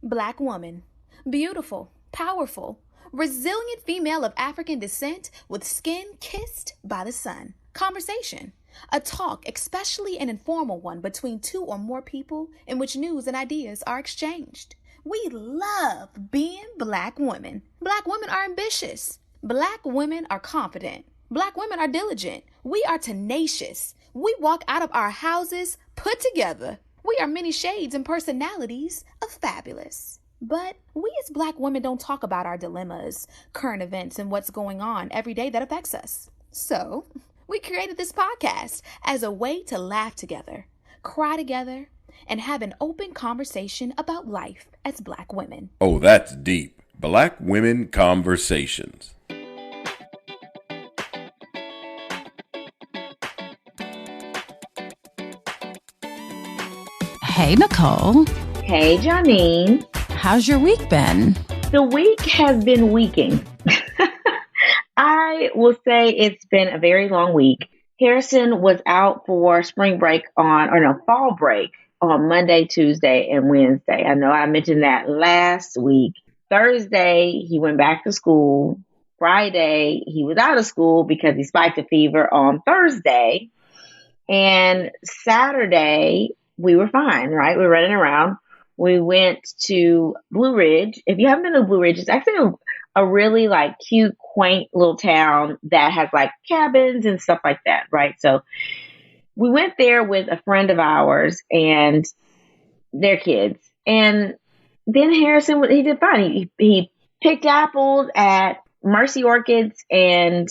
Black woman. Beautiful, powerful, resilient female of African descent with skin kissed by the sun. Conversation. A talk, especially an informal one between two or more people in which news and ideas are exchanged. We love being Black women. Black women are ambitious. Black women are confident. Black women are diligent. We are tenacious. We walk out of our houses put together. We are many shades and personalities of fabulous. But we as Black women don't talk about our dilemmas, current events, and what's going on every day that affects us. So, we created this podcast as a way to laugh together, cry together, and have an open conversation about life as Black women. Oh, that's deep. Black Women Conversations. Hey, Nicole. Hey, Janine. How's your week been? The week has been weeking. I will say it's been a very long week. Harrison was out for fall break on Monday, Tuesday, and Wednesday. I know I mentioned that last week. Thursday, he went back to school. Friday, he was out of school because he spiked a fever on Thursday. And Saturday, we were fine, right? We were running around. We went to Blue Ridge. If you haven't been to Blue Ridge, it's actually a really cute, quaint little town that has cabins and stuff like that, right? So we went there with a friend of ours and their kids. And then Harrison, he did fine. He picked apples at Mercy Orchids and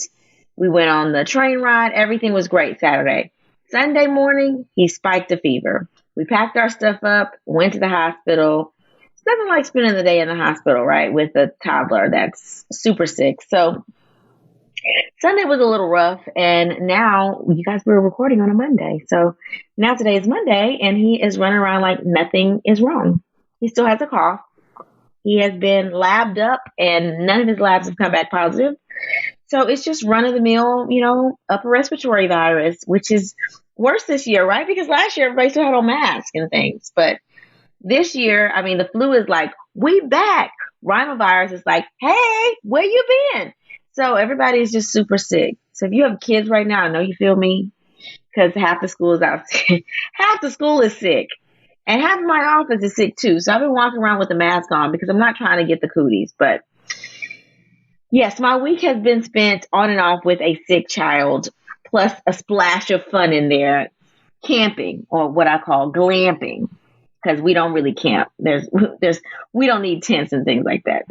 we went on the train ride. Everything was great Saturday. Sunday morning, he spiked a fever. We packed our stuff up, went to the hospital. It's nothing like spending the day in the hospital, right, with a toddler that's super sick. So Sunday was a little rough, and now you guys were recording on a Monday. So now today is Monday, and he is running around like nothing is wrong. He still has a cough. He has been labbed up, and none of his labs have come back positive. So it's just run-of-the-mill, upper respiratory virus, which is worse this year, right? Because last year, everybody still had on masks and things. But this year, the flu is like, we back. Rhinovirus is like, hey, where you been? So everybody is just super sick. So if you have kids right now, I know you feel me because half the school is out. Half the school is sick. And half of my office is sick too. So I've been walking around with the mask on because I'm not trying to get the cooties. But yes, my week has been spent on and off with a sick child, plus a splash of fun in there, camping, or what I call glamping, because we don't really camp. We don't need tents and things like that.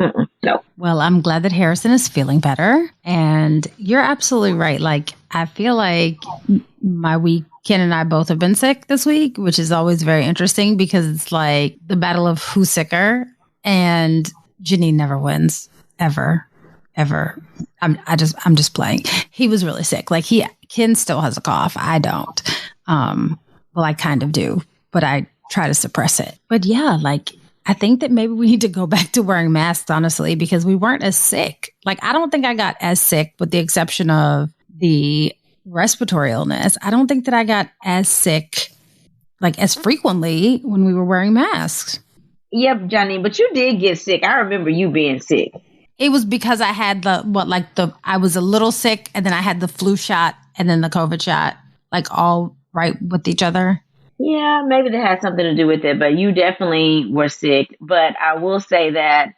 No. Well, I'm glad that Harrison is feeling better. And you're absolutely right. I feel like my week, Ken and I both have been sick this week, which is always very interesting because it's like the battle of who's sicker. And Janine never wins, ever. I'm just playing. He was really sick. Ken still has a cough. I don't. Well, I kind of do, but I try to suppress it. But yeah, I think that maybe we need to go back to wearing masks, honestly, because we weren't as sick. I don't think I got as sick with the exception of the respiratory illness. I don't think that I got as sick, as frequently when we were wearing masks. Yep, Johnny, but you did get sick. I remember you being sick. It was because I had I was a little sick and then I had the flu shot and then the COVID shot, all right with each other. Yeah, maybe that had something to do with it, but you definitely were sick. But I will say that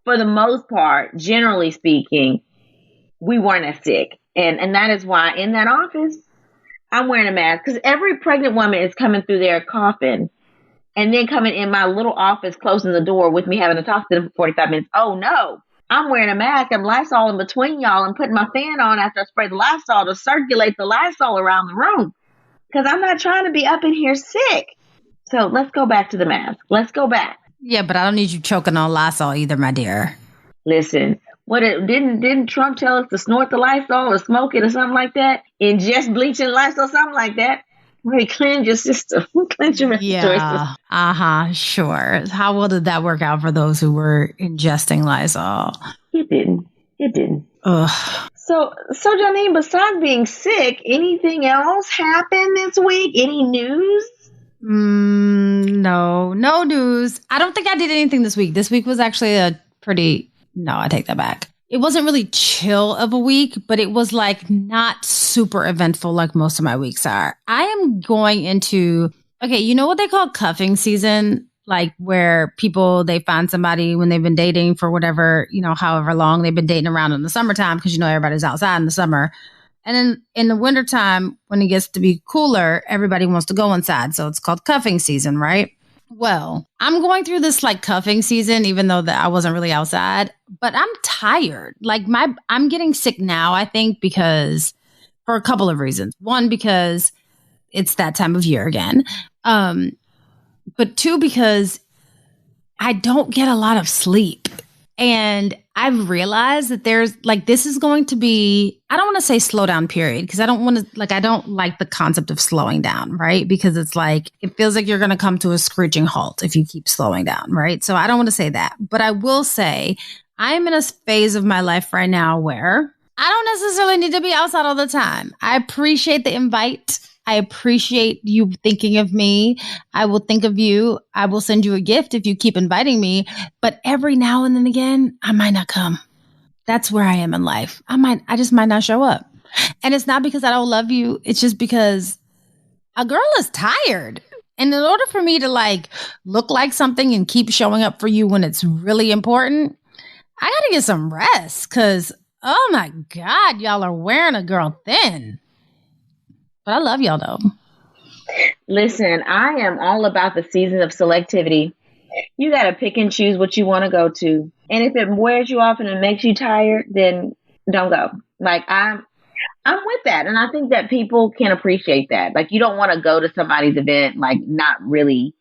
for the most part, generally speaking, we weren't as sick. And that is why in that office, I'm wearing a mask because every pregnant woman is coming through there coughing and then coming in my little office, closing the door with me having to talk to them for 45 minutes. Oh, no. I'm wearing a mask. I'm Lysol in between y'all and putting my fan on after I spray the Lysol to circulate the Lysol around the room. Because I'm not trying to be up in here sick. So let's go back to the mask. Let's go back. Yeah, but I don't need you choking on Lysol either, my dear. Listen, didn't Trump tell us to snort the Lysol or smoke it or something like that? Ingest bleach and Lysol, something like that. Right, cleanse your system. Cleanse your respiratory system. Sure. How well did that work out for those who were ingesting Lysol? It didn't. Ugh. So Janine, besides being sick, anything else happened this week? Any news? No news. I don't think I did anything this week. This week was actually no, I take that back. It wasn't really chill of a week, but it was like not super eventful like most of my weeks are. I am going into, okay, you know what they call cuffing season? Like where people, they find somebody when they've been dating for whatever, however long they've been dating around in the summertime, because everybody's outside in the summer. And then in the wintertime, when it gets to be cooler, everybody wants to go inside. So it's called cuffing season, right? Well, I'm going through this like cuffing season, even though that I wasn't really outside, but I'm tired. Like I'm getting sick now, I think, because for a couple of reasons. One, because it's that time of year again. But two, because I don't get a lot of sleep. And I've realized that this is going to be, I don't want to say slow down period, because I don't like the concept of slowing down, right? Because it's like, it feels like you're going to come to a screeching halt if you keep slowing down, right? So I don't want to say that, but I will say I'm in a phase of my life right now where I don't necessarily need to be outside all the time. I appreciate the invite. I appreciate you thinking of me. I will think of you. I will send you a gift if you keep inviting me. But every now and then again, I might not come. That's where I am in life. I just might not show up. And it's not because I don't love you. It's just because a girl is tired. And in order for me to like look like something and keep showing up for you when it's really important, I got to get some rest. Because, oh my God, y'all are wearing a girl thin. But I love y'all though. Listen, I am all about the season of selectivity. You got to pick and choose what you want to go to. And if it wears you off and it makes you tired, then don't go. Like I'm with that. And I think that people can appreciate that. Like you don't want to go to somebody's event, like not really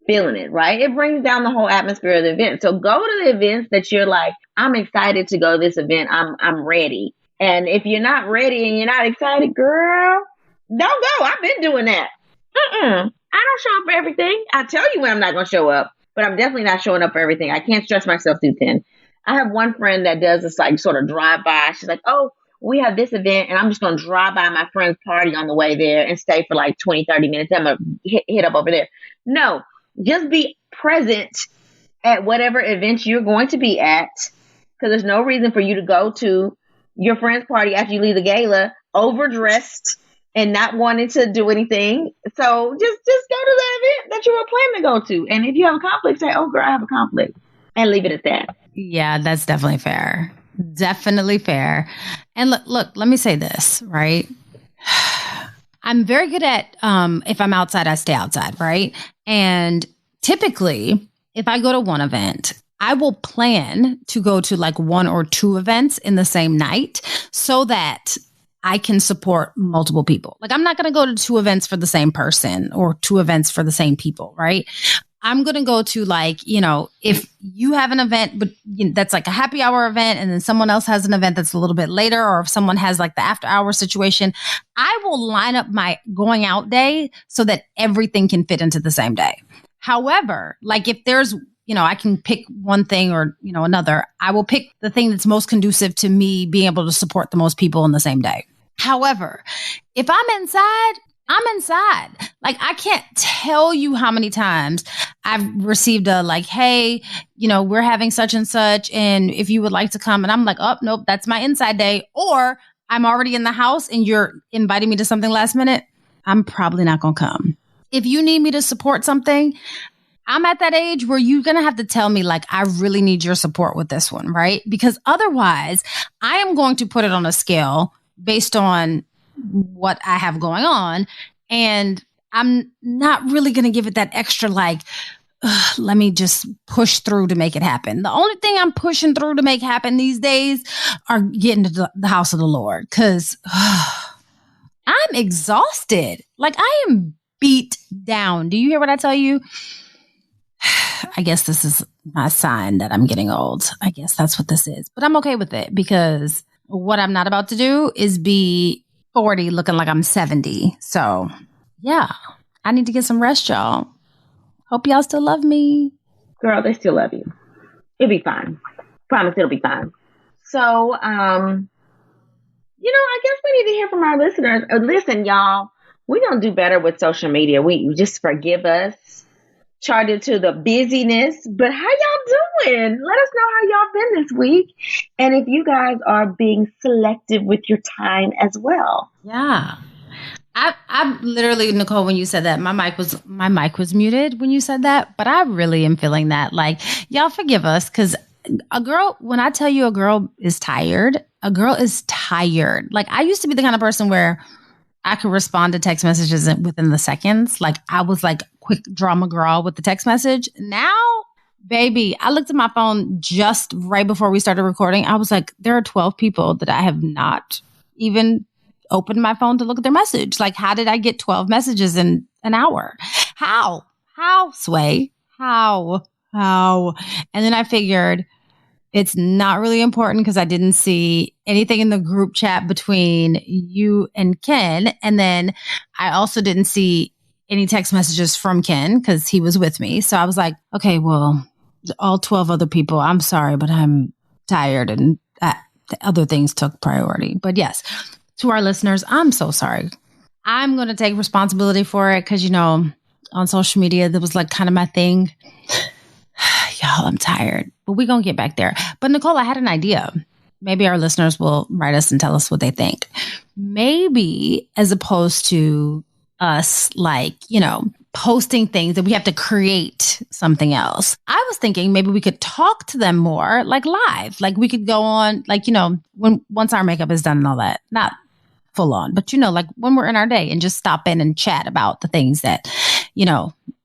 feeling it, right? It brings down the whole atmosphere of the event. So go to the events that you're like, I'm excited to go to this event. I'm ready. And if you're not ready and you're not excited, girl, don't go. I've been doing that. I don't show up for everything. I tell you when I'm not going to show up, but I'm definitely not showing up for everything. I can't stretch myself too thin. I have one friend that does this like sort of drive by. She's like, oh, we have this event and I'm just going to drive by my friend's party on the way there and stay for like 20, 30 minutes. I'm going to hit up over there. No, just be present at whatever event you're going to be at, because there's no reason for you to go to your friend's party after you leave the gala overdressed and not wanting to do anything. So just go to the event that you were planning to go to. And if you have a conflict, say, oh, girl, I have a conflict. And leave it at that. Yeah, that's definitely fair. Definitely fair. And look, let me say this, right? I'm very good at, if I'm outside, I stay outside, right? And typically, if I go to one event, I will plan to go to like one or two events in the same night so that I can support multiple people. Like I'm not going to go to two events for the same person or two events for the same people, right? I'm going to go to like, if you have an event, but that's like a happy hour event and then someone else has an event that's a little bit later, or if someone has like the after hour situation, I will line up my going out day so that everything can fit into the same day. However, like if there's, I can pick one thing or, another, I will pick the thing that's most conducive to me being able to support the most people in the same day. However, if I'm inside, I'm inside. Like, I can't tell you how many times I've received a like, hey, we're having such and such, and if you would like to come, and I'm like, oh, nope, that's my inside day. Or I'm already in the house and you're inviting me to something last minute. I'm probably not going to come. If you need me to support something, I'm at that age where you're going to have to tell me, like, I really need your support with this one, right? Because otherwise, I am going to put it on a scale based on what I have going on. And I'm not really going to give it that extra, like, let me just push through to make it happen. The only thing I'm pushing through to make happen these days are getting to the house of the Lord, because I'm exhausted. Like, I am beat down. Do you hear what I tell you? I guess this is my sign that I'm getting old. I guess that's what this is. But I'm okay with it, because what I'm not about to do is be 40 looking like I'm 70. So, yeah, I need to get some rest, y'all. Hope y'all still love me. Girl, they still love you. It'll be fine. Promise it'll be fine. So, I guess we need to hear from our listeners. Listen, y'all, we're going to do better with social media. We just forgive us, charted to the busyness. But how y'all doing? Let us know how y'all been this week. And if you guys are being selective with your time as well. Yeah. I literally, Nicole, when you said that, my mic was muted when you said that, but I really am feeling that. Like, y'all forgive us, because when I tell you a girl is tired, a girl is tired. Like, I used to be the kind of person where I could respond to text messages within the seconds. Like, I was like quick drama girl with the text message. Now, baby, I looked at my phone just right before we started recording. I was like, there are 12 people that I have not even opened my phone to look at their message. Like, how did I get 12 messages in an hour? How, Sway? How? And then I figured it's not really important because I didn't see anything in the group chat between you and Ken. And then I also didn't see any text messages from Ken because he was with me. So I was like, okay, well, all 12 other people, I'm sorry, but I'm tired and other things took priority. But yes, to our listeners, I'm so sorry. I'm going to take responsibility for it because, on social media, that was like kind of my thing. Y'all, I'm tired, but we're going to get back there. But Nicole, I had an idea. Maybe our listeners will write us and tell us what they think. Maybe as opposed to us, like, posting things that we have to create something else. I was thinking maybe we could talk to them more, like live. Like we could go on, like, once our makeup is done and all that, not full on, but like when we're in our day and just stop in and chat about the things that,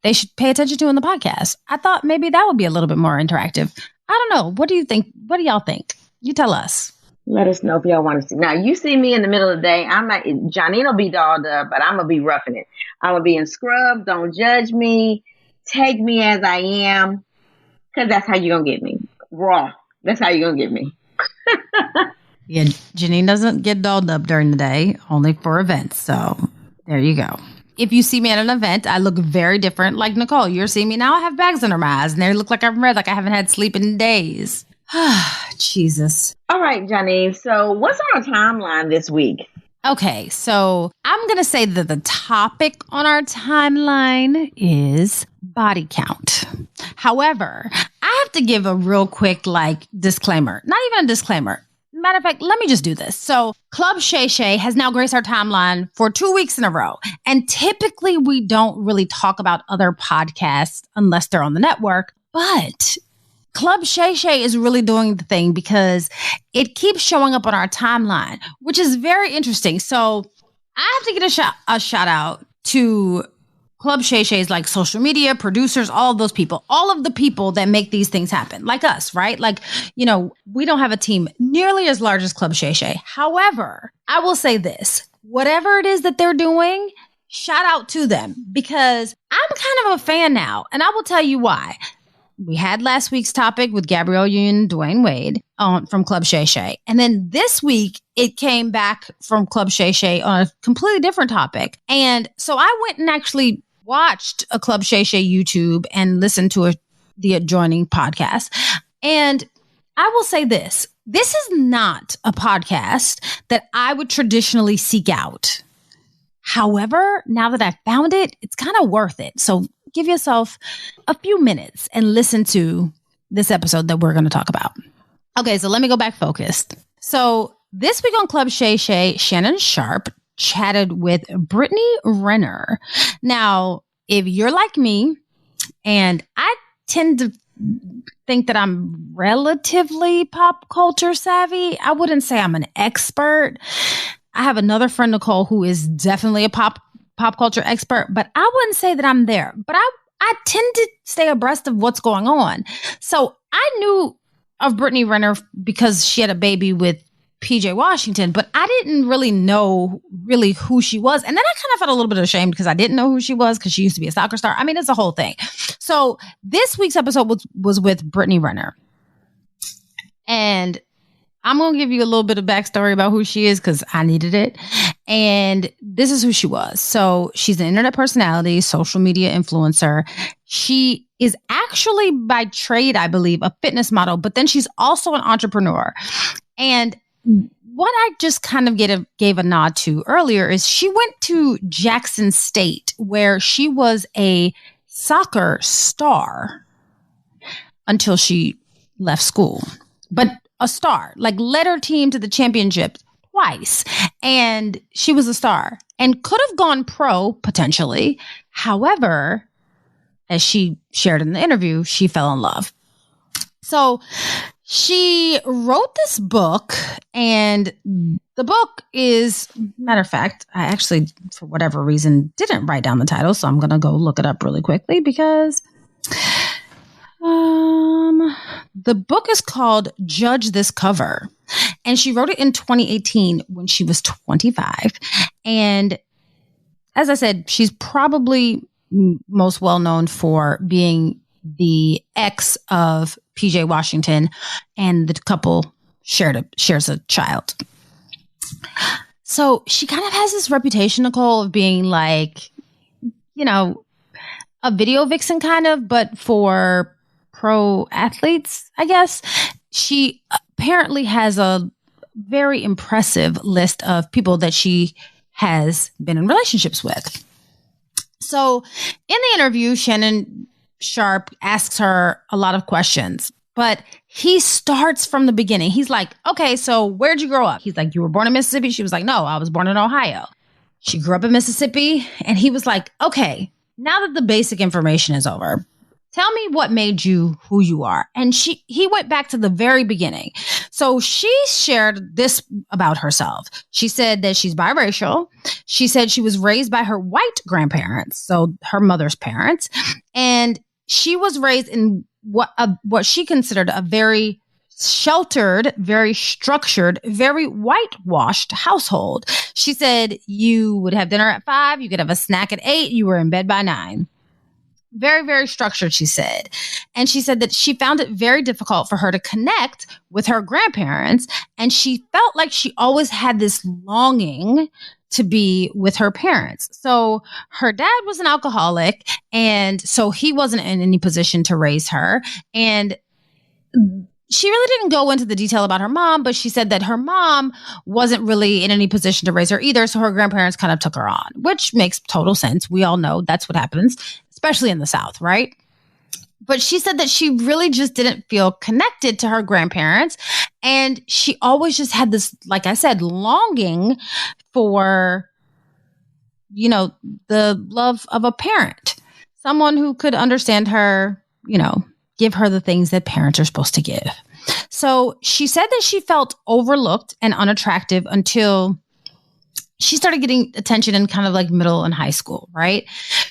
they should pay attention to in the podcast. I thought maybe that would be a little bit more interactive. I don't know. What do you think? What do y'all think? You tell us. Let us know if y'all want to see. Now, you see me in the middle of the day. I'm not, Johnny will be dolled up, but I'm going to be roughing it. I'm going to be in scrubs. Don't judge me. Take me as I am. Because that's how you're going to get me. Raw. That's how you're going to get me. Yeah, Janine doesn't get dolled up during the day, only for events. So there you go. If you see me at an event, I look very different. Like Nicole, you're seeing me now. I have bags under my eyes and they look like I'm red, like I haven't had sleep in days. Jesus. All right, Johnny. So what's on our timeline this week? Okay, so I'm going to say that the topic on our timeline is body count. However, I have to give a real quick disclaimer. Not even a disclaimer. Matter of fact, let me just do this. So Club Shay Shay has now graced our timeline for 2 weeks in a row. And typically we don't really talk about other podcasts unless they're on the network. But Club Shay Shay is really doing the thing because it keeps showing up on our timeline, which is very interesting. So I have to get a shout out to Club Shay Shay's like social media, producers, all of those people, all of the people that make these things happen, like us, right? Like, we don't have a team nearly as large as Club Shay Shay. However, I will say this, whatever it is that they're doing, shout out to them because I'm kind of a fan now. And I will tell you why. We had last week's topic with Gabrielle Union, Dwayne Wade from Club Shay Shay. And then this week, it came back from Club Shay Shay on a completely different topic. And so I went and actually watched a Club Shay Shay YouTube and listened to the adjoining podcast. And I will say this is not a podcast that I would traditionally seek out. However, now that I found it, it's kind of worth it. So give yourself a few minutes and listen to this episode that we're going to talk about. Okay, so let me go back focused. So this week on Club Shay Shay, Shannon Sharp chatted with Brittany Renner. Now, if you're like me, and I tend to think that I'm relatively pop culture savvy, I wouldn't say I'm an expert. I have another friend, Nicole, who is definitely a pop culture expert, but I wouldn't say that I'm there. But I tend to stay abreast of what's going on. So I knew of Brittany Renner because she had a baby with PJ Washington, but I didn't really know who she was. And then I kind of felt a little bit ashamed because I didn't know who she was because she used to be a soccer star. I mean, it's a whole thing. So this week's episode was with Brittany Renner. And I'm going to give you a little bit of backstory about who she is because I needed it. And this is who she was. So she's an internet personality, social media influencer. She is actually by trade, I believe, a fitness model, but then she's also an entrepreneur. And what I just kind of gave a nod to earlier is she went to Jackson State, where she was a soccer star until she left school. But a star, like led her team to the championship twice. And she was a star and could have gone pro potentially. However, as she shared in the interview, she fell in love. So she wrote this book, and the book is, matter of fact, I actually, for whatever reason, didn't write down the title. So I'm going to go look it up really quickly because the book is called Judge This Cover. And she wrote it in 2018 when she was 25. And as I said, she's probably most well known for being the ex of PJ Washington, and the couple shares a child. So she kind of has this reputation, Nicole, of being like, you know, a video vixen kind of, but for pro athletes, I guess. She apparently has a very impressive list of people that she has been in relationships with. So in the interview, Shannon Sharpe asks her a lot of questions, but he starts from the beginning. He's like, okay, so where'd you grow up? He's like, you were born in Mississippi? She was like, no, I was born in Ohio. She grew up in Mississippi. And he was like, okay, now that the basic information is over, tell me what made you who you are. And he went back to the very beginning. So she shared this about herself. She said that she's biracial. She said she was raised by her white grandparents, so her mother's parents. And she was raised in what she considered a very sheltered, very structured, very whitewashed household. She said you would have dinner at 5, you could have a snack at 8, you were in bed by 9. Very, very structured, she said. And she said that she found it very difficult for her to connect with her grandparents. And she felt like she always had this longing to be with her parents. So her dad was an alcoholic, and so he wasn't in any position to raise her. And she really didn't go into the detail about her mom, but she said that her mom wasn't really in any position to raise her either. So her grandparents kind of took her on, which makes total sense. We all know that's what happens, especially in the South, right? But she said that she really just didn't feel connected to her grandparents. And she always just had this, like I said, longing for, you know, the love of a parent, someone who could understand her, you know, give her the things that parents are supposed to give. So she said that she felt overlooked and unattractive until she started getting attention in kind of like middle and high school, right?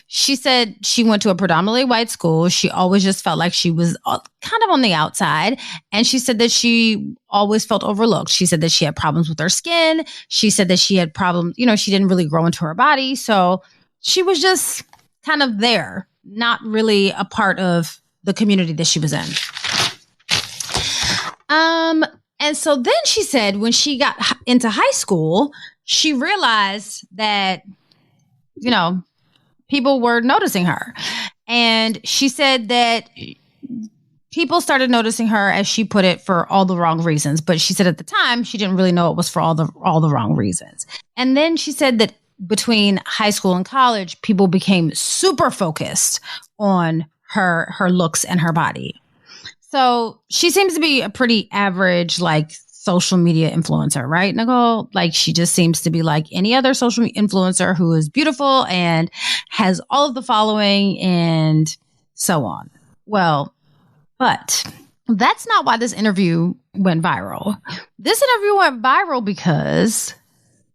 She said she went to a predominantly white school. She always just felt like she was kind of on the outside. And she said that she always felt overlooked. She said that she had problems with her skin. She said that she had problems, you know, she didn't really grow into her body. So she was just kind of there, not really a part of the community that she was in. And so then she said when she got into high school, she realized that, you know, people were noticing her. And she said that people started noticing her, as she put it, for all the wrong reasons. But she said at the time, she didn't really know it was for all the wrong reasons. And then she said that between high school and college, people became super focused on her looks and her body. So she seems to be a pretty average, like, social media influencer, right, Nicole? Like, she just seems to be like any other social influencer who is beautiful and has all of the following and so on. Well, but that's not why this interview went viral. This interview went viral because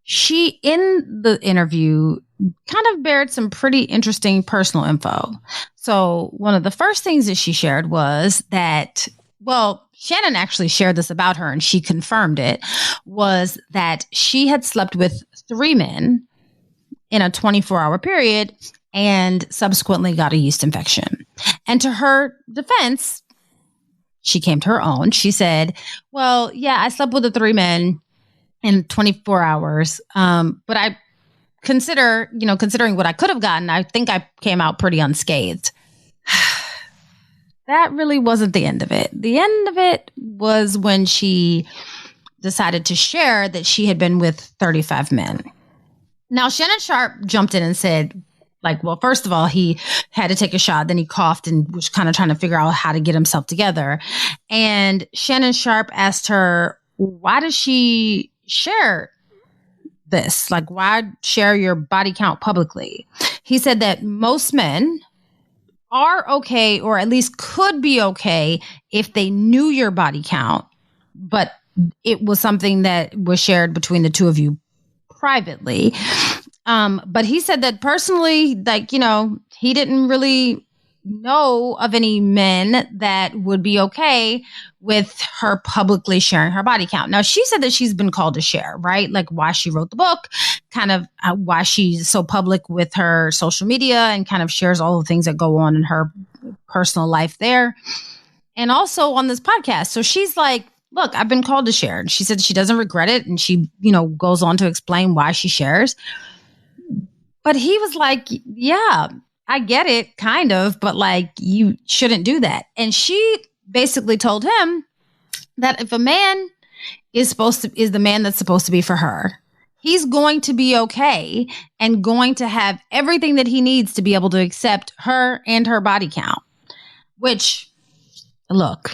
she, in the interview, kind of bared some pretty interesting personal info. So one of the first things that she shared was that, well, Shannon actually shared this about her and she confirmed it, was that she had slept with 3 men in a 24-hour period and subsequently got a yeast infection. And to her defense, she came to her own. She said, well, yeah, I slept with the 3 men in 24 hours. But I considering what I could have gotten, I think I came out pretty unscathed. That really wasn't the end of it. The end of it was when she decided to share that she had been with 35 men. Now, Shannon Sharp jumped in and said, like, well, first of all, he had to take a shot. Then he coughed and was kind of trying to figure out how to get himself together. And Shannon Sharp asked her, why does she share this? Like, why share your body count publicly? He said that most men are okay, or at least could be okay, if they knew your body count, but it was something that was shared between the two of you privately. But he said that personally, like, you know, he didn't really know of any men that would be okay with her publicly sharing her body count. Now, she said that she's been called to share, right? Like why she wrote the book, kind of why she's so public with her social media and kind of shares all the things that go on in her personal life there. And also on this podcast. So she's like, look, I've been called to share. And she said she doesn't regret it. And she, you know, goes on to explain why she shares. But he was like, yeah, I get it, kind of, but like, you shouldn't do that. And she basically told him that if a man is the man that's supposed to be for her, he's going to be okay and going to have everything that he needs to be able to accept her and her body count, which, look,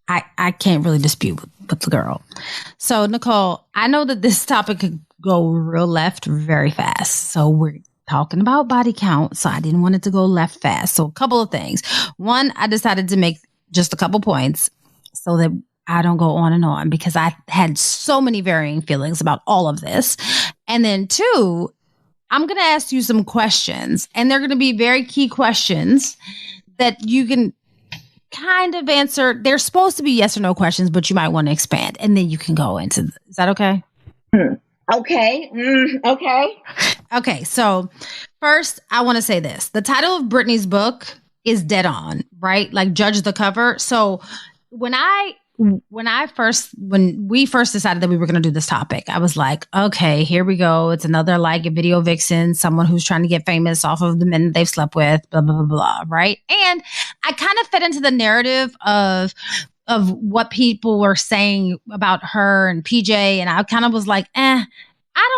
I can't really dispute with the girl. So, Nicole, I know that this topic could go real left very fast. So we're talking about body count. So I didn't want it to go left fast. So a couple of things. One, I decided to make just a couple points so that I don't go on and on, because I had so many varying feelings about all of this. And then two, I'm going to ask you some questions, and they're going to be very key questions that you can kind of answer. They're supposed to be yes or no questions, but you might want to expand, and then you can go into, is that okay? Okay. Okay. Okay. So first, I want to say this. The title of Brittany's book is dead on, right? Like, judge the cover. So when we first decided that we were going to do this topic, I was like, okay, here we go. It's another like a video vixen, someone who's trying to get famous off of the men they've slept with, blah, blah, blah, blah. Right. And I kind of fit into the narrative of what people were saying about her and PJ. And I kind of was like, I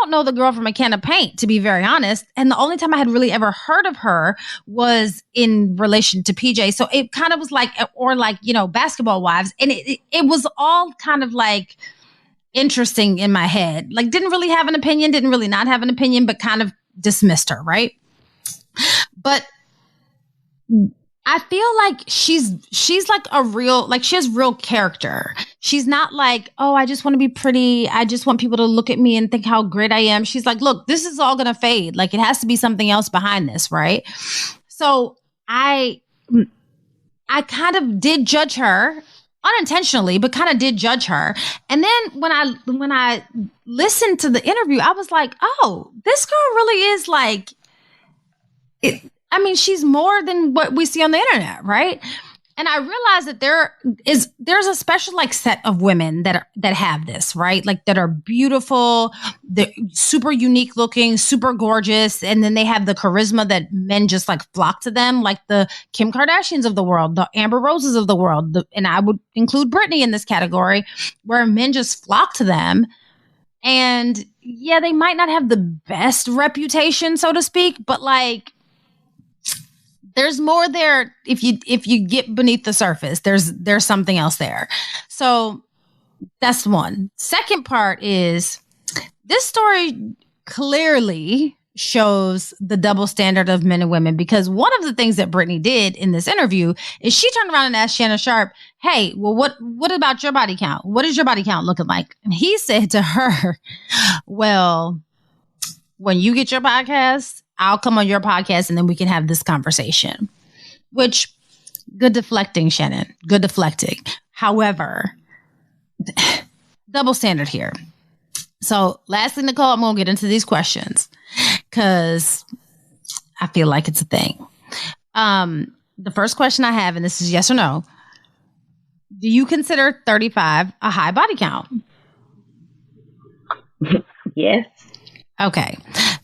don't know the girl from a can of paint, to be very honest. And the only time I had really ever heard of her was in relation to PJ. So it kind of was like, or like, you know, Basketball Wives. And it was all kind of like interesting in my head. Like, didn't really have an opinion, didn't really not have an opinion, but kind of dismissed her, right? But I feel like she's like a real, like, she has real character. She's not like, oh, I just want to be pretty. I just want people to look at me and think how great I am. She's like, look, this is all going to fade. Like, it has to be something else behind this, right? So I kind of did judge her unintentionally, but kind of did judge her. And then when I listened to the interview, I was like, oh, this girl really is like it. I mean, she's more than what we see on the internet, right? And I realized that there's a special like set of women that have this, right? Like, that are beautiful, they're super unique looking, super gorgeous, and then they have the charisma that men just like flock to them, like the Kim Kardashians of the world, the Amber Roses of the world, and I would include Brittany in this category, where men just flock to them. And yeah, they might not have the best reputation, so to speak, but like, there's more there. If you get beneath the surface, there's something else there. So that's one. Second part is, this story clearly shows the double standard of men and women, because one of the things that Brittany did in this interview is she turned around and asked Shannon Sharp, hey, well, what about your body count? What is your body count looking like? And he said to her, well, when you get your podcast, I'll come on your podcast and then we can have this conversation. Which, good deflecting, Shannon. Good deflecting. However, double standard here. So lastly, Nicole, I'm going to get into these questions because I feel like it's a thing. The first question I have, and this is yes or no. Do you consider 35 a high body count? Yes. Okay.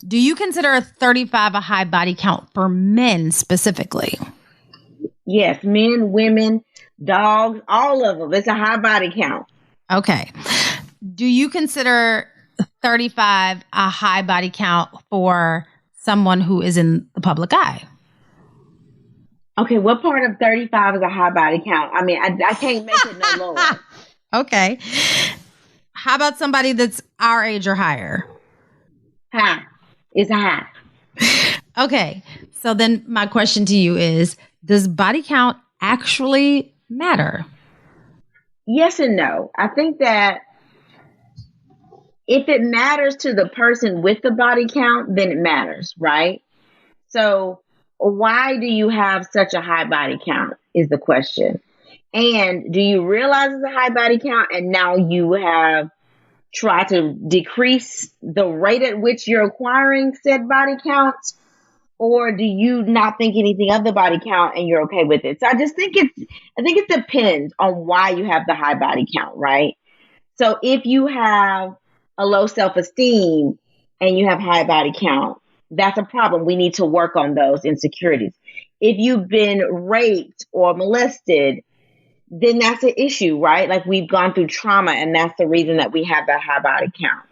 Do you consider 35 a high body count for men specifically? Yes. Men, women, dogs, all of them. It's a high body count. Okay. Do you consider 35 a high body count for someone who is in the public eye? Okay, what part of 35 is a high body count? I mean, I can't make it no lower. Okay. How about somebody that's our age or higher? High. It's high. Okay. So then my question to you is, does body count actually matter? Yes and no. I think that if it matters to the person with the body count, then it matters, right? So why do you have such a high body count is the question. And do you realize it's a high body count and now you have tried to decrease the rate at which you're acquiring said body counts? Or do you not think anything of the body count and you're okay with it? So I think it depends on why you have the high body count, right? So if you have a low self-esteem and you have high body count, that's a problem. We need to work on those insecurities. If you've been raped or molested, then that's an issue, right? Like we've gone through trauma and that's the reason that we have that high body count.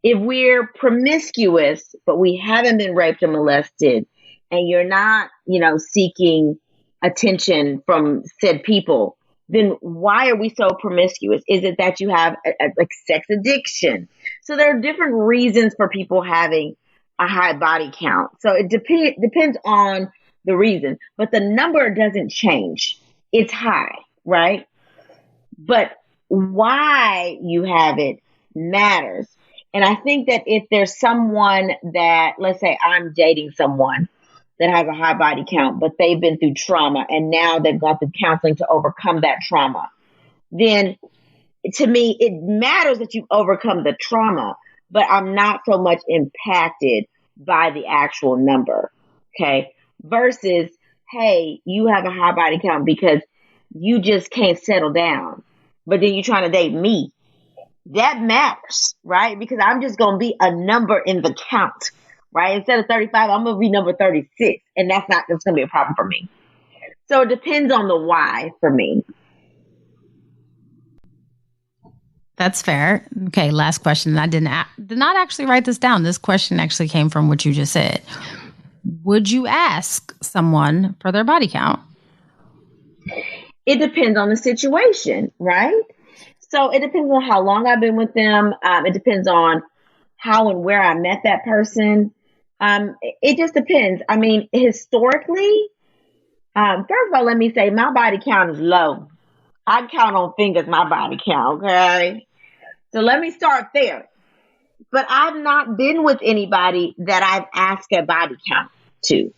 If we're promiscuous, but we haven't been raped or molested and you're not, seeking attention from said people, then why are we so promiscuous? Is it that you have like sex addiction? So there are different reasons for people having a high body count. So it depends on the reason, but the number doesn't change. It's high, right? But why you have it matters. And I think that if there's someone that, let's say I'm dating someone that has a high body count, but they've been through trauma and now they've gone through counseling to overcome that trauma, then to me, it matters that you've overcome the trauma, but I'm not so much impacted by the actual number. Okay. Versus, hey, you have a high body count because you just can't settle down, but then you're trying to date me. That matters, right? Because I'm just going to be a number in the count, right? Instead of 35, I'm going to be number 36. And that's going to be a problem for me. So it depends on the why for me. That's fair. Okay, last question. I did not actually write this down. This question actually came from what you just said. Would you ask someone for their body count? It depends on the situation, right? So it depends on how long I've been with them. It depends on how and where I met that person. It just depends. I mean, historically, first of all, let me say my body count is low. I count on fingers my body count, okay? So let me start there. But I've not been with anybody that I've asked a body count to.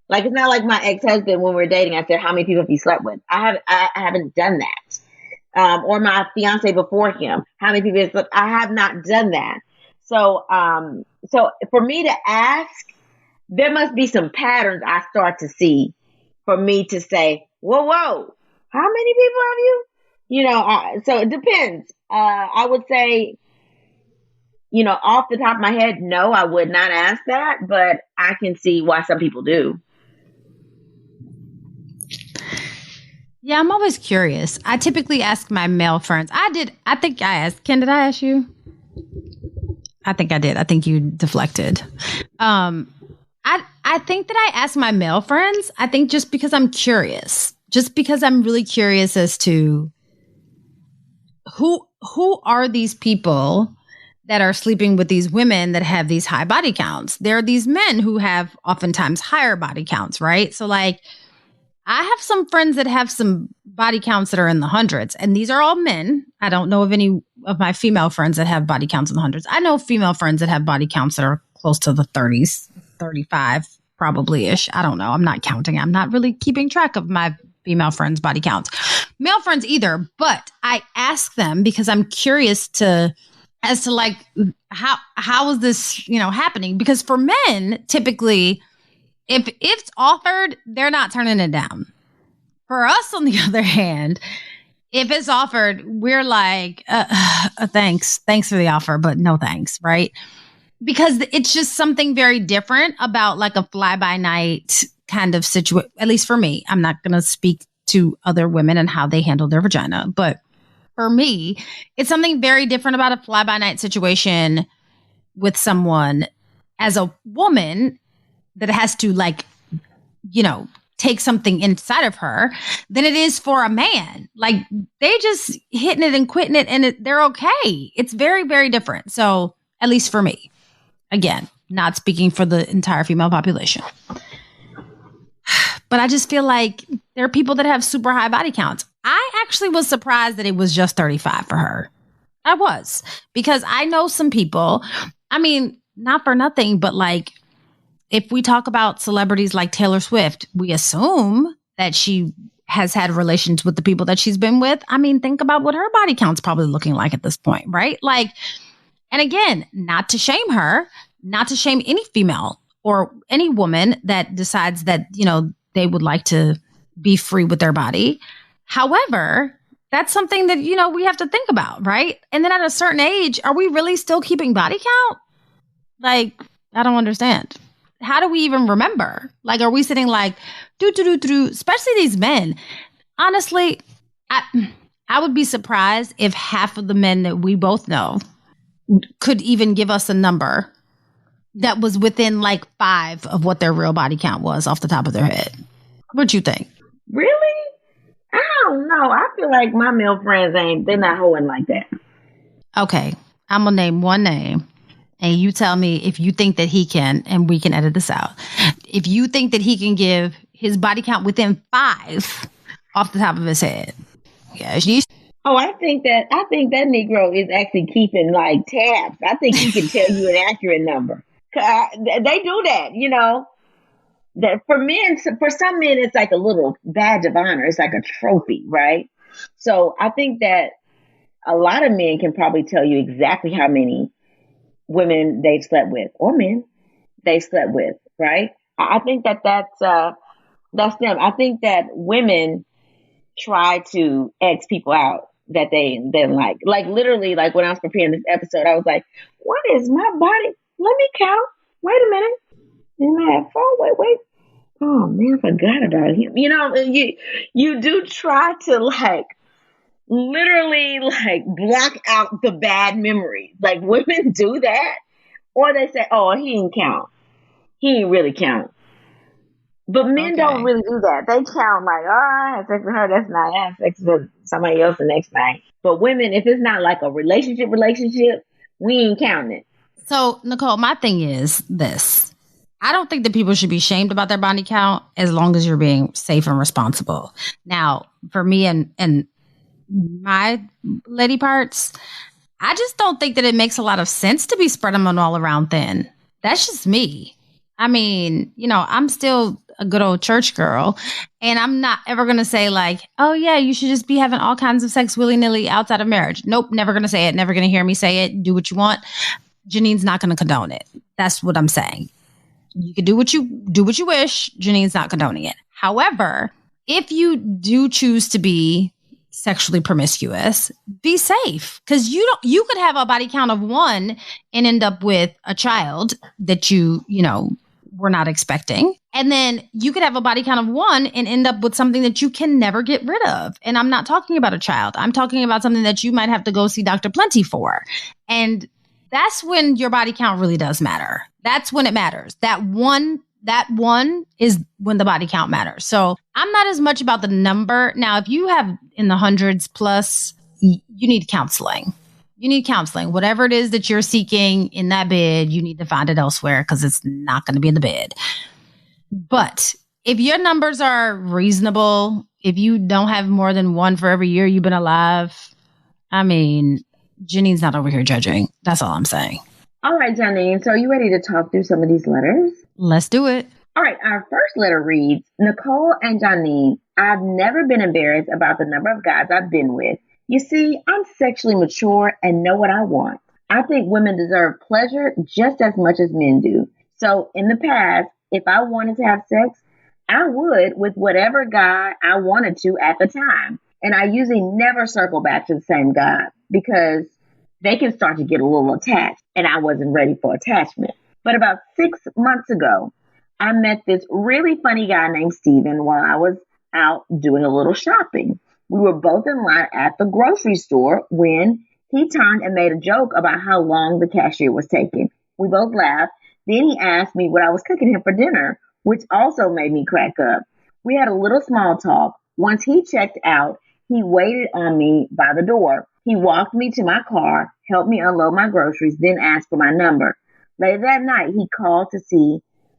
Like, it's not like my ex-husband when we were dating, I said, how many people have you slept with? I haven't done that. Or my fiance before him, how many people have slept? I have not done that. So for me to ask, there must be some patterns I start to see for me to say, whoa, how many people have you? So it depends. I would say, off the top of my head, no, I would not ask that, but I can see why some people do. Yeah, I'm always curious. I typically ask my male friends. I think I asked. Ken, did I ask you? I think I did. I think you deflected. I think that I ask my male friends, I think just because I'm curious. Just because I'm really curious as to who are these people that are sleeping with these women that have these high body counts. There are these men who have oftentimes higher body counts, right? So like, I have some friends that have some body counts that are in the hundreds, and these are all men. I don't know of any of my female friends that have body counts in the hundreds. I know female friends that have body counts that are close to the 30s, 35 probably-ish. I don't know. I'm not counting. I'm not really keeping track of my female friends' body counts. Male friends either, but I ask them because I'm curious as to like, how is this, happening? Because for men, typically, if it's offered, they're not turning it down. For us, on the other hand, if it's offered, we're like, thanks for the offer, but no thanks, right? Because it's just something very different about like a fly-by-night kind of situation, at least for me. I'm not going to speak to other women and how they handle their vagina, but for me, it's something very different about a fly-by-night situation with someone as a woman that has to like, take something inside of her than it is for a man. Like they just hitting it and quitting it and they're okay. It's very, very different. So at least for me, again, not speaking for the entire female population. But I just feel like there are people that have super high body counts. I actually was surprised that it was just 35 for her. I was, because I know some people, I mean, not for nothing, but like if we talk about celebrities like Taylor Swift, we assume that she has had relations with the people that she's been with. I mean, think about what her body count's probably looking like at this point, right? Like, and again, not to shame her, not to shame any female or any woman that decides that, they would like to be free with their body. However, that's something that, we have to think about, right? And then at a certain age, are we really still keeping body count? Like, I don't understand. How do we even remember? Like, are we sitting like, especially these men? Honestly, I would be surprised if half of the men that we both know could even give us a number that was within like 5 of what their real body count was off the top of their head. What you think? Really? I don't know. I feel like my male friends they're not hoeing like that. Okay. I'm going to name one name and you tell me if you think that he can, and we can edit this out. If you think that he can give his body count within 5 off the top of his head. Yeah. Oh, I think that Negro is actually keeping like tabs. I think he can tell you an accurate number. They do that, that for some men, it's like a little badge of honor. It's like a trophy, right? So I think that a lot of men can probably tell you exactly how many women they've slept with or men they slept with, right? I think that's them. I think that women try to X people out that they then like literally, like when I was preparing this episode, I was like, what is my body? Let me count. Wait a minute. And I have 4. Wait. Oh man, I forgot about him. You do try to like literally like block out the bad memories. Like women do that, or they say, "Oh, he didn't count. He didn't really count." But men don't really do that. They count like, "Oh, I had sex with her. That's nice. I had sex with somebody else the next night." But women, if it's not like a relationship, we ain't counting it. So, Nicole, my thing is this. I don't think that people should be shamed about their body count as long as you're being safe and responsible. Now, for me and my lady parts, I just don't think that it makes a lot of sense to be spreading them all around thin. That's just me. I mean, I'm still a good old church girl, and I'm not ever going to say like, oh yeah, you should just be having all kinds of sex willy-nilly outside of marriage. Nope, never going to say it. Never going to hear me say it. Do what you want. Janine's not going to condone it. That's what I'm saying. You can do what you wish. Janine's not condoning it. However, if you do choose to be sexually promiscuous, be safe, because you could have a body count of 1 and end up with a child that you were not expecting. And then you could have a body count of 1 and end up with something that you can never get rid of. And I'm not talking about a child. I'm talking about something that you might have to go see Dr. Plenty for. And that's when your body count really does matter. That's when it matters. That one is when the body count matters. So I'm not as much about the number. Now, if you have in the hundreds plus, you need counseling. You need counseling. Whatever it is that you're seeking in that bed, you need to find it elsewhere, because it's not going to be in the bed. But if your numbers are reasonable, if you don't have more than 1 for every year you've been alive, I mean, Janine's not over here judging. That's all I'm saying. All right, Janine. So are you ready to talk through some of these letters? Let's do it. All right. Our first letter reads, Nicole and Janine, I've never been embarrassed about the number of guys I've been with. You see, I'm sexually mature and know what I want. I think women deserve pleasure just as much as men do. So in the past, if I wanted to have sex, I would with whatever guy I wanted to at the time. And I usually never circle back to the same guy because they can start to get a little attached, and I wasn't ready for attachment. But about 6 months ago, I met this really funny guy named Steven while I was out doing a little shopping. We were both in line at the grocery store when he turned and made a joke about how long the cashier was taking. We both laughed. Then he asked me what I was cooking him for dinner, which also made me crack up. We had a little small talk. Once he checked out, he waited on me by the door. He walked me to my car, helped me unload my groceries, then asked for my number. Later that night, he called to see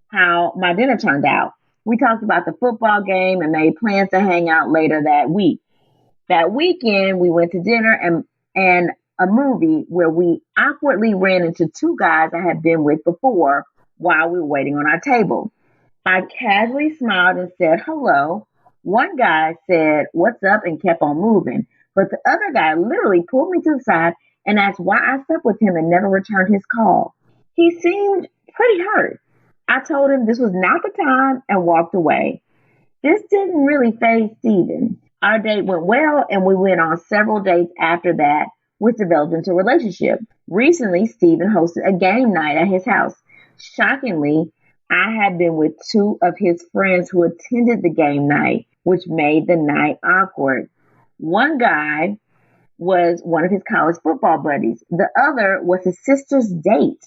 how my dinner turned out. We talked about the football game and made plans to hang out later that week. That weekend, we went to dinner and a movie where we awkwardly ran into two guys I had been with before while we were waiting on our table. I casually smiled and said hello. One guy said, "What's up?" and kept on moving. But the other guy literally pulled me to the side and asked why I slept with him and never returned his call. He seemed pretty hurt. I told him this was not the time and walked away. This didn't really faze Steven. Our date went well and we went on several dates after that, which developed into a relationship. Recently, Steven hosted a game night at his house. Shockingly, I had been with two of his friends who attended the game night, which made the night awkward. One guy was one of his college football buddies. The other was his sister's date.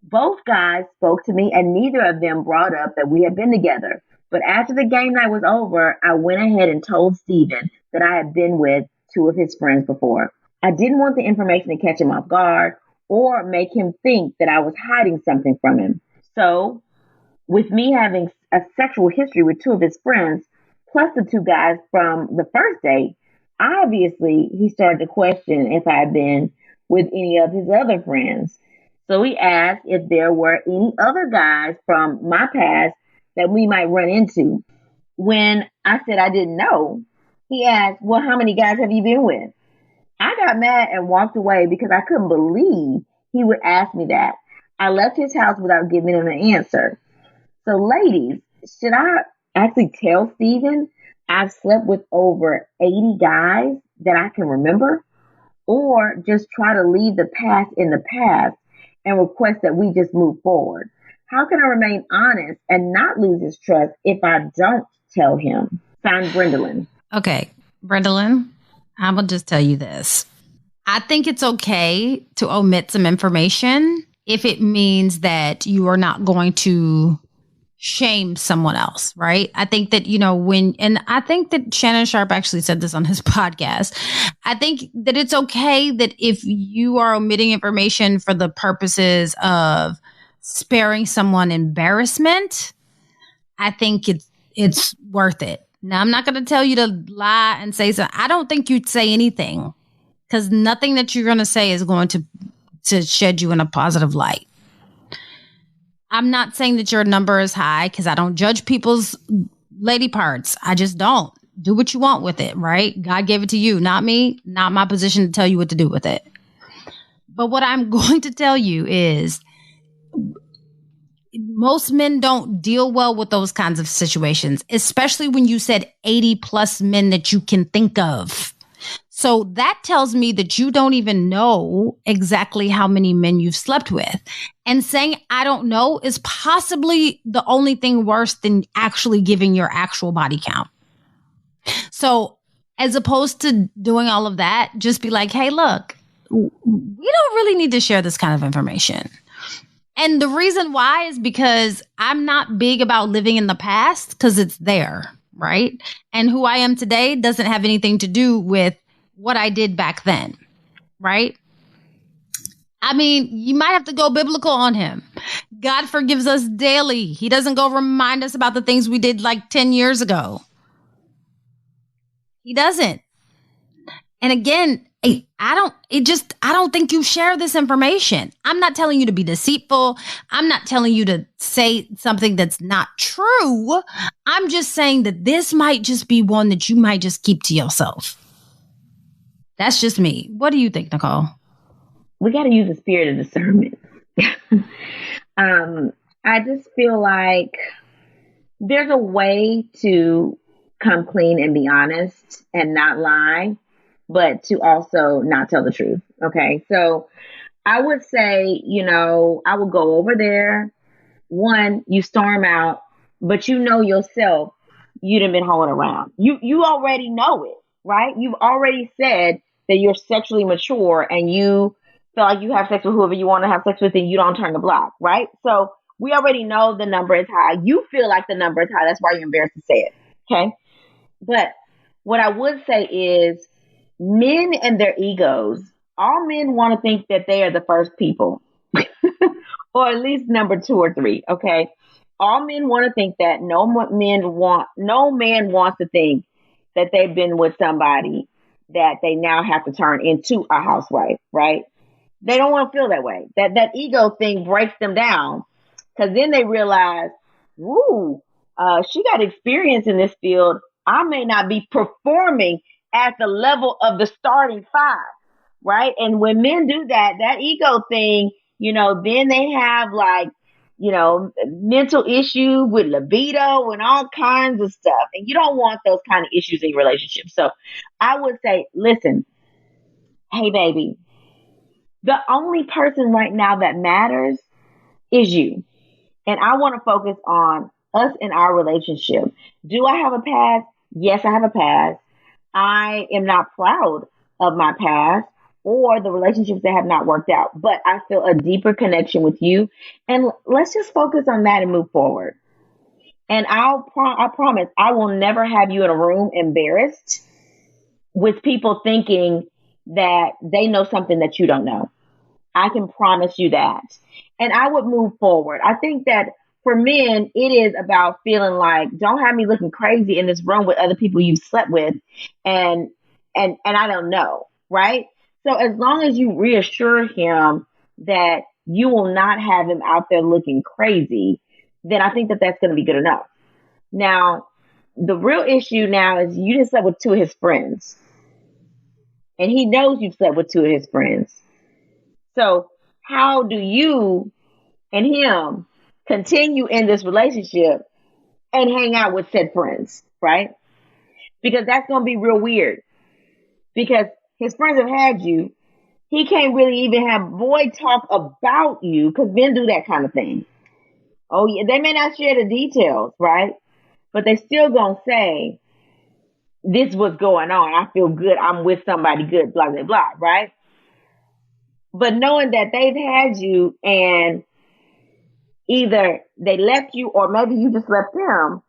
Both guys spoke to me and neither of them brought up that we had been together. But after the game night was over, I went ahead and told Steven that I had been with two of his friends before. I didn't want the information to catch him off guard or make him think that I was hiding something from him. So, with me having a sexual history with two of his friends, plus the two guys from the first date, obviously he started to question if I had been with any of his other friends. So he asked if there were any other guys from my past that we might run into. When I said I didn't know, he asked, "Well, how many guys have you been with?" I got mad and walked away because I couldn't believe he would ask me that. I left his house without giving him an answer. So ladies, should I actually tell Steven I've slept with over 80 guys that I can remember? Or just try to leave the past in the past and request that we just move forward? How can I remain honest and not lose his trust if I don't tell him? Signed, Brendolyn. Okay, Brendolyn, I will just tell you this. I think it's okay to omit some information if it means that you are not going to shame someone else, right? I think that, and I think that Shannon Sharp actually said this on his podcast. I think that it's okay that if you are omitting information for the purposes of sparing someone embarrassment, I think it's worth it. Now, I'm not going to tell you to lie and say so. I don't think you'd say anything because nothing that you're going to say is going to shed you in a positive light. I'm not saying that your number is high because I don't judge people's lady parts. I just don't. Do what you want with it, right? God gave it to you, not me, not my position to tell you what to do with it. But what I'm going to tell you is most men don't deal well with those kinds of situations, especially when you said 80 plus men that you can think of. So that tells me that you don't even know exactly how many men you've slept with. And saying, I don't know, is possibly the only thing worse than actually giving your actual body count. So as opposed to doing all of that, just be like, hey, look, we don't really need to share this kind of information. And the reason why is because I'm not big about living in the past because it's there, right? And who I am today doesn't have anything to do with what I did back then, right? I mean, you might have to go biblical on him. God forgives us daily. He doesn't go remind us about the things we did like 10 years ago. He doesn't. And again, I don't think you share this information. I'm not telling you to be deceitful. I'm not telling you to say something that's not true. I'm just saying that this might just be one that you might just keep to yourself. That's just me. What do you think, Nicole? We got to use the spirit of discernment. I just feel like there's a way to come clean and be honest and not lie, but to also not tell the truth. Okay. So I would say, I would go over there. One, you storm out, but you know yourself, you done been holding around. You already know it. right? You've already said that you're sexually mature and you feel like you have sex with whoever you want to have sex with and you don't turn the block, right? So we already know the number is high. You feel like the number is high. That's why you're embarrassed to say it. Okay. But what I would say is men and their egos, all men want to think that they are the first people or at least number 2 or 3. Okay. All men want to think that. No man wants to think that they've been with somebody that they now have to turn into a housewife, right? They don't want to feel that way. That ego thing breaks them down because then they realize, woo, she got experience in this field. I may not be performing at the level of the starting 5, right? And when men do that ego thing, then they have like, mental issue with libido and all kinds of stuff. And you don't want those kind of issues in your relationship. So I would say, listen, hey, baby, the only person right now that matters is you. And I want to focus on us in our relationship. Do I have a past? Yes, I have a past. I am not proud of my past or the relationships that have not worked out, but I feel a deeper connection with you. And let's just focus on that and move forward. And I promise I will never have you in a room embarrassed with people thinking that they know something that you don't know. I can promise you that. And I would move forward. I think that for men, it is about feeling like, don't have me looking crazy in this room with other people you've slept with and I don't know, right? So as long as you reassure him that you will not have him out there looking crazy, then I think that that's going to be good enough. Now, the real issue now is you just slept with 2 of his friends. And he knows you've slept with 2 of his friends. So how do you and him continue in this relationship and hang out with said friends, right? Because that's going to be real weird. Because his friends have had you. He can't really even have boy talk about you because men do that kind of thing. Oh, yeah, they may not share the details, right? But they still going to say, this was going on. I feel good. I'm with somebody good, blah, blah, blah, right? But knowing that they've had you and either they left you or maybe you just left them,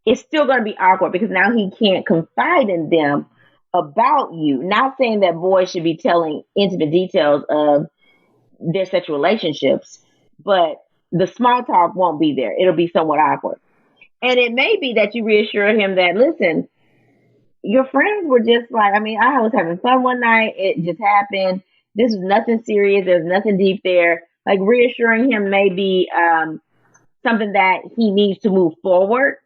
it's still going to be awkward because now he can't confide in them about you. Not saying that boys should be telling intimate details of their sexual relationships, but the small talk won't be there. It'll be somewhat awkward. And it may be that you reassure him that, listen, your friends were just like, I was having fun one night. It just happened. This is nothing serious. There's nothing deep there. Like reassuring him may be something that he needs to move forward.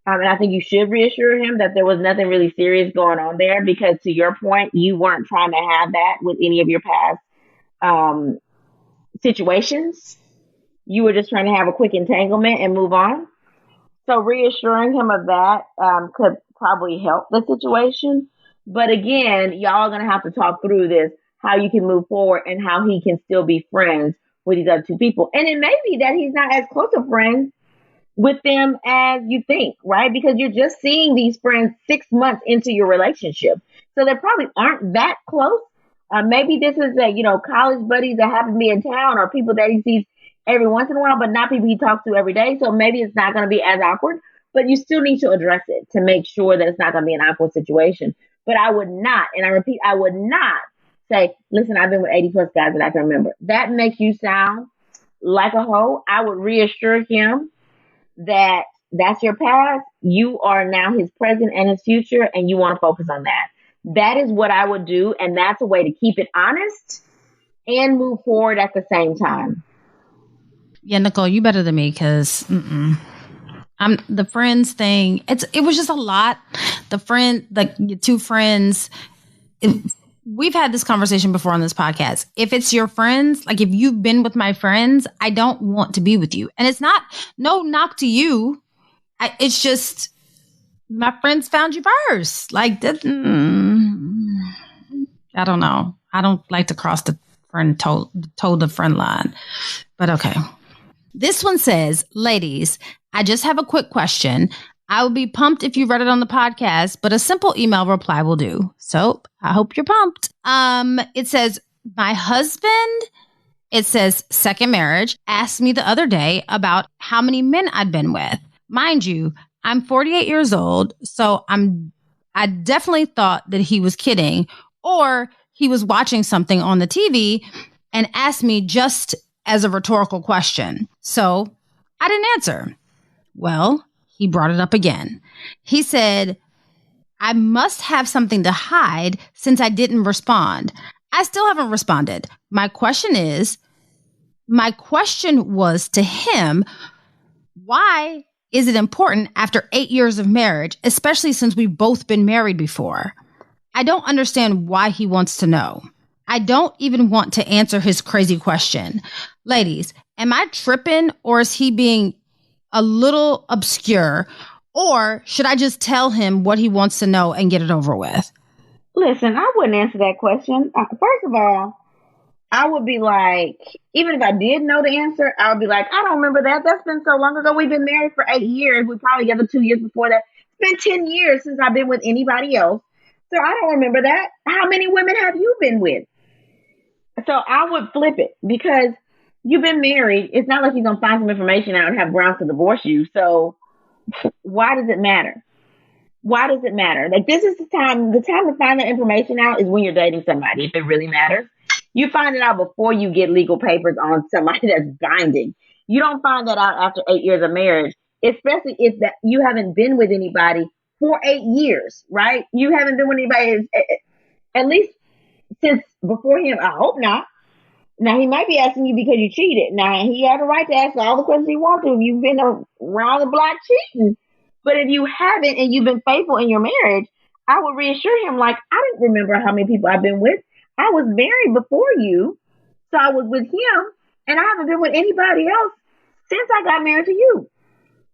And I think you should reassure him that there was nothing really serious going on there because to your point, you weren't trying to have that with any of your past situations. You were just trying to have a quick entanglement and move on. So reassuring him of that could probably help the situation. But again, y'all are going to have to talk through this, how you can move forward and how he can still be friends with these other 2 people. And it may be that he's not as close of friends with them as you think, right? Because you're just seeing these friends 6 months into your relationship. So they probably aren't that close. Maybe this is college buddies that happen to be in town or people that he sees every once in a while, but not people he talks to every day. So maybe it's not going to be as awkward, but you still need to address it to make sure that it's not going to be an awkward situation. But I would not, and I repeat, I would not say, listen, I've been with 80 plus guys that I can remember. That makes you sound like a hoe. I would reassure him that that's your past. You are now his present and his future, and you want to focus on that. That is what I would do, and that's a way to keep it honest and move forward at the same time. Yeah, Nicole, you better than me because I'm the friends thing. It was just a lot. Your 2 friends. We've had this conversation before on this podcast. If it's your friends, like if you've been with my friends, I don't want to be with you. And it's no knock to you. It's just my friends found you first. Like, I don't know. I don't like to cross the toe the friend line. But okay. This one says, ladies, I just have a quick question. I will be pumped if you read it on the podcast, but a simple email reply will do. So I hope you're pumped. It says, my husband, it says second marriage, asked me the other day about how many men I'd been with. Mind you, I'm 48 years old, so I definitely thought that he was kidding, or he was watching something on the TV and asked me just as a rhetorical question. So I didn't answer. Well, he brought it up again. He said, I must have something to hide since I didn't respond. I still haven't responded. My question was to him, why is it important after 8 years of marriage, especially since we've both been married before? I don't understand why he wants to know. I don't even want to answer his crazy question. Ladies, am I tripping, or is he being a little obscure, or should I just tell him what he wants to know and get it over with? Listen, I wouldn't answer that question. First of all, I would be like, even if I did know the answer, I would be like, I don't remember that. That's been so long ago. We've been married for 8 years. We probably together 2 years before that. It's been 10 years since I've been with anybody else. So I don't remember that. How many women have you been with? So I would flip it, because you've been married. It's not like you're going to find some information out and have grounds to divorce you. So why does it matter? Why does it matter? Like, this is the time to find that information out is when you're dating somebody, if it really matters. You find it out before you get legal papers on somebody that's binding. You don't find that out after 8 years of marriage, especially if that you haven't been with anybody for 8 years, right? You haven't been with anybody at least since before him. I hope not. Now, he might be asking you because you cheated. Now, he had a right to ask all the questions he wants to if you've been around the block cheating. But if you haven't and you've been faithful in your marriage, I would reassure him, like, I don't remember how many people I've been with. I was married before you, so I was with him, and I haven't been with anybody else since I got married to you.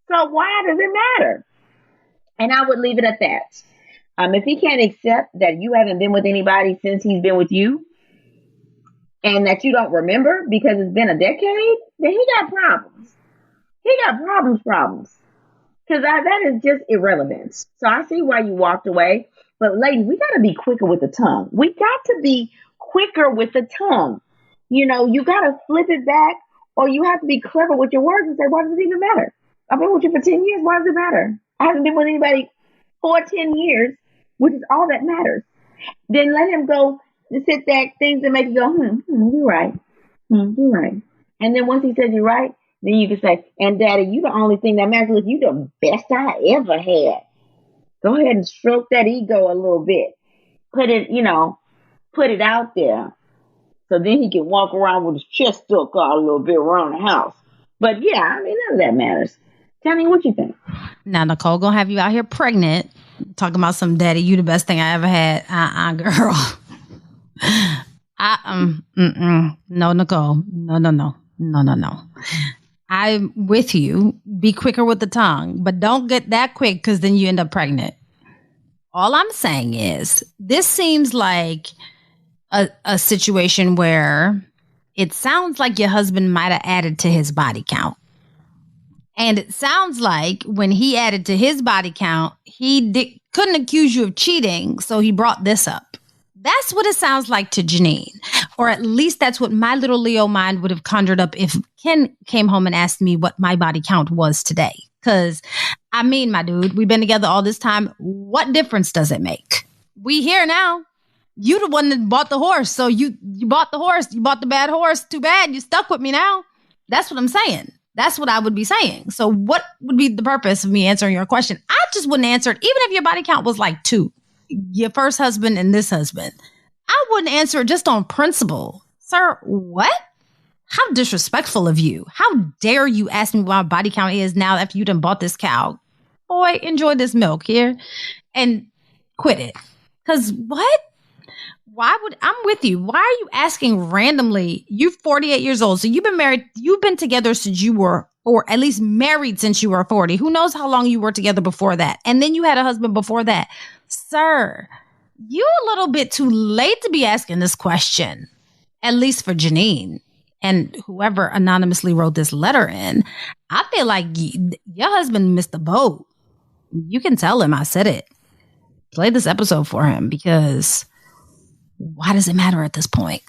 So why does it matter? And I would leave it at that. If he can't accept that you haven't been with anybody since he's been with you, and that you don't remember because it's been a decade, then he got problems. He got problems. Because that is just irrelevant. So I see why you walked away. But ladies, we got to be quicker with the tongue. We got to be quicker with the tongue. You know, you got to flip it back, or you have to be clever with your words and say, why does it even matter? I've been with you for 10 years. Why does it matter? I haven't been with anybody for 10 years, which is all that matters. Then let him go to sit back, things that make you go, you're right. You're right. And then once he says you're right, then you can say, and Daddy, you the only thing that matters. Look, you the best I ever had. Go ahead and stroke that ego a little bit. Put it out there. So then he can walk around with his chest stuck out a little bit around the house. But yeah, I mean, none of that matters. Tell me what you think. Now, Nicole gonna have you out here pregnant, talking about some Daddy, you the best thing I ever had. Girl. No, Nicole. No. I'm with you. Be quicker with the tongue, but don't get that quick, because then you end up pregnant. All I'm saying is this seems like a situation where it sounds like your husband might have added to his body count. And it sounds like when he added to his body count, he couldn't accuse you of cheating, so he brought this up. That's what it sounds like to Janine. Or at least that's what my little Leo mind would have conjured up if Ken came home and asked me what my body count was today. Because, I mean, my dude, we've been together all this time. What difference does it make? We here now. You the one that bought the horse. So you bought the horse. You bought the bad horse. Too bad. You stuck with me now. That's what I'm saying. That's what I would be saying. So what would be the purpose of me answering your question? I just wouldn't answer it, even if your body count was like 2. Your first husband and this husband. I wouldn't answer it just on principle. Sir, what? How disrespectful of you. How dare you ask me what my body count is now after you done bought this cow? Boy, enjoy this milk here and quit it. Because what? I'm with you. Why are you asking randomly? You're 48 years old. So you've been married. You've been together since you were, or at least married since you were 40. Who knows how long you were together before that? And then you had a husband before that. Sir, you a little bit too late to be asking this question, at least for Janine and whoever anonymously wrote this letter in. I feel like your husband missed the boat. you can tell him I said it. Play this episode for him, because why does it matter at this point?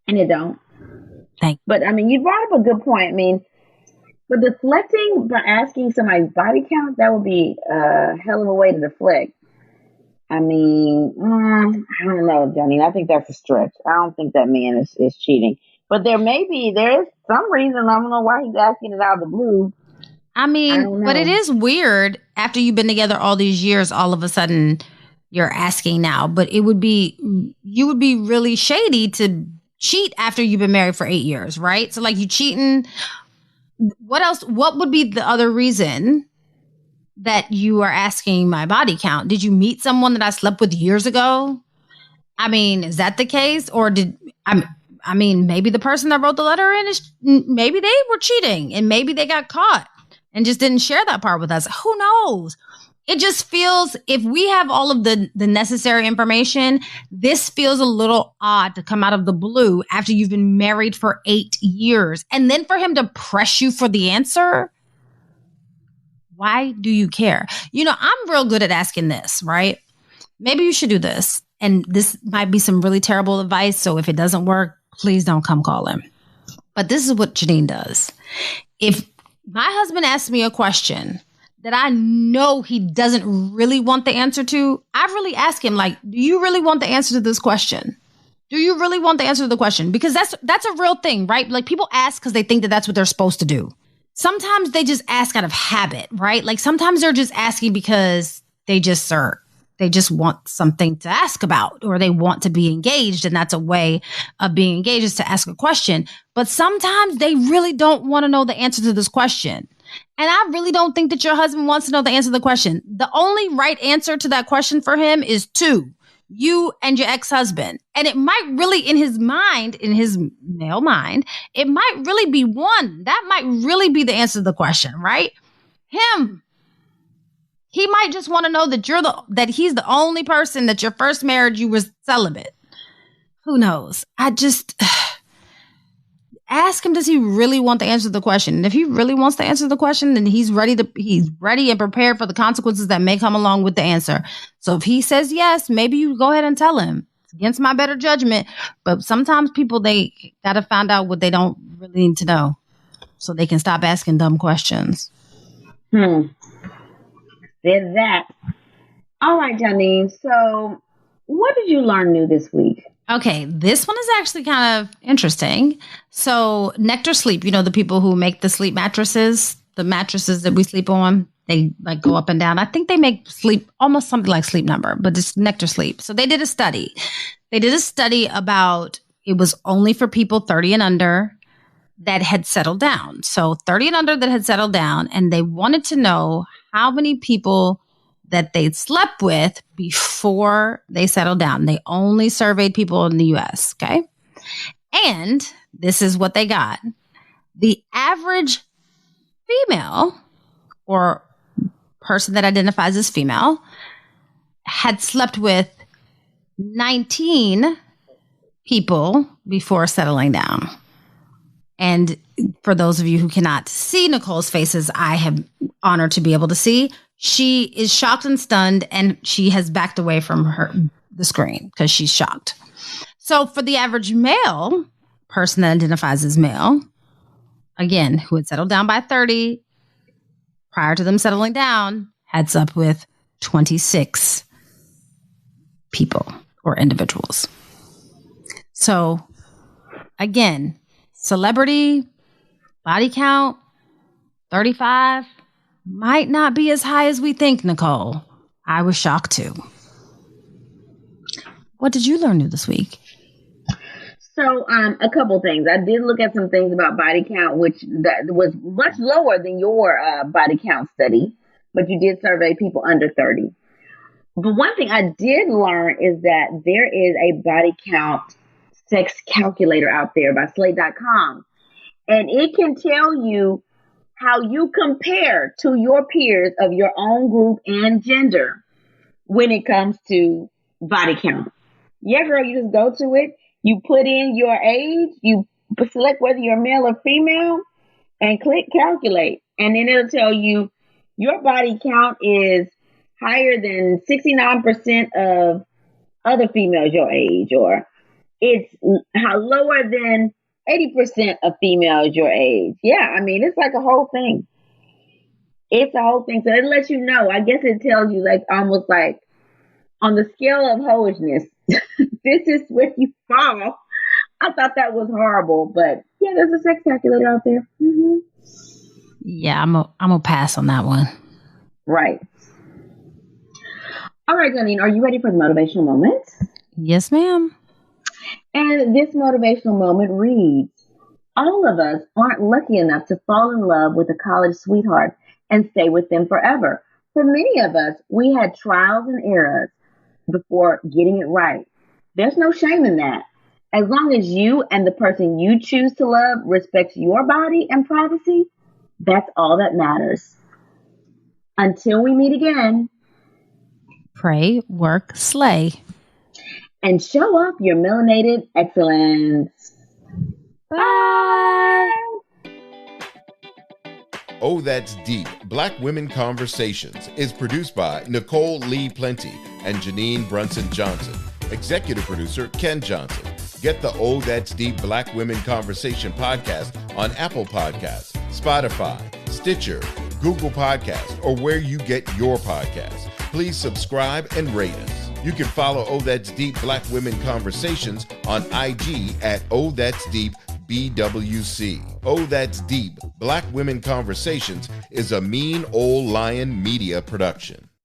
And it don't. Thank you. But I mean, you brought up a good point. I mean, but deflecting by asking somebody's body count, that would be a hell of a way to deflect. I mean, I don't know, Johnny. I think that's a stretch. I don't think that man is cheating. But there is some reason. I don't know why he's asking it out of the blue. I mean, but it is weird after you've been together all these years, all of a sudden you're asking now. But you would be really shady to cheat after you've been married for 8 years, right? So like, you cheating. What else? What would be the other reason that you are asking my body count? Did you meet someone that I slept with years ago? I mean, is that the case? Or I mean, maybe the person that wrote the letter maybe they were cheating and maybe they got caught and just didn't share that part with us. Who knows? It just feels, if we have all of the necessary information, this feels a little odd to come out of the blue after you've been married for 8 years. And then for him to press you for the answer. Why do you care? You know, I'm real good at asking this, right? Maybe you should do this. And this might be some really terrible advice. So if it doesn't work, please don't come call him. But this is what Janine does. If my husband asks me a question that I know he doesn't really want the answer to, I really ask him, like, do you really want the answer to this question? Do you really want the answer to the question? Because that's a real thing, right? Like, people ask because they think that that's what they're supposed to do. Sometimes they just ask out of habit, right? Like, sometimes they're just asking because they just want something to ask about, or they want to be engaged. And that's a way of being engaged, is to ask a question. But sometimes they really don't want to know the answer to this question. And I really don't think that your husband wants to know the answer to the question. The only right answer to that question for him is 2, you and your ex-husband. And it might really, in his mind, in his male mind, it might really be 1. That might really be the answer to the question, right? Him. He might just want to know that that he's the only person, that your first marriage you was celibate. Who knows? I just ask him, does he really want the answer to the question? And if he really wants the answer to the question, then he's ready and prepared for the consequences that may come along with the answer. So if he says yes, maybe you go ahead and tell him. It's against my better judgment. But sometimes people, they got to find out what they don't really need to know so they can stop asking dumb questions. There's that. All right, Janine. So what did you learn new this week? Okay, this one is actually kind of interesting. So Nectar Sleep, you know, the people who make the sleep mattresses, the mattresses that we sleep on, they like go up and down. I think they make sleep almost something like Sleep Number, but it's Nectar Sleep. So they did a study. They did a study about, it was only for people 30 and under that had settled down. So 30 and under that had settled down, and they wanted to know how many people that they'd slept with before they settled down. They only surveyed people in the US, okay? And this is what they got. The average female, or person that identifies as female, had slept with 19 people before settling down. And for those of you who cannot see Nicole's faces, I have honored to be able to see. She is shocked and stunned, and she has backed away from the screen because she's shocked. So for the average male, person that identifies as male, again, who had settled down by 30, prior to them settling down, had slept with 26 people or individuals. So again, celebrity, body count, 35, might not be as high as we think, Nicole. I was shocked too. What did you learn new this week? So a couple things. I did look at some things about body count, which that was much lower than your body count study, but you did survey people under 30. But one thing I did learn is that there is a body count sex calculator out there by slate.com, and it can tell you how you compare to your peers of your own group and gender when it comes to body count. Yeah, girl, you just go to it. You put in your age, you select whether you're male or female, and click calculate. And then it'll tell you your body count is higher than 69% of other females your age, or it's lower than 80% of females your age. Yeah, I mean, it's like a whole thing. It's a whole thing. So it lets you know. I guess it tells you, like, almost like on the scale of hoishness, this is where you fall. I thought that was horrible, but yeah, there's a sex calculator out there. Mm-hmm. Yeah, I'm a pass on that one. Right. All right, Janine, are you ready for the motivational moment? Yes, ma'am. And this motivational moment reads, all of us aren't lucky enough to fall in love with a college sweetheart and stay with them forever. For many of us, we had trials and errors before getting it right. There's no shame in that. As long as you and the person you choose to love respects your body and privacy, that's all that matters. Until we meet again, pray, work, slay. And show off your melanated excellence. Bye. Oh, That's Deep, Black Women Conversations is produced by Nicole Lee Plenty and Janine Brunson Johnson. Executive producer, Ken Johnson. Get the Oh, That's Deep Black Women Conversation podcast on Apple Podcasts, Spotify, Stitcher, Google Podcasts, or where you get your podcasts. Please subscribe and rate us. You can follow Oh, That's Deep Black Women Conversations on IG at Oh, That's Deep BWC. Oh, That's Deep Black Women Conversations is a Mean Old Lion Media production.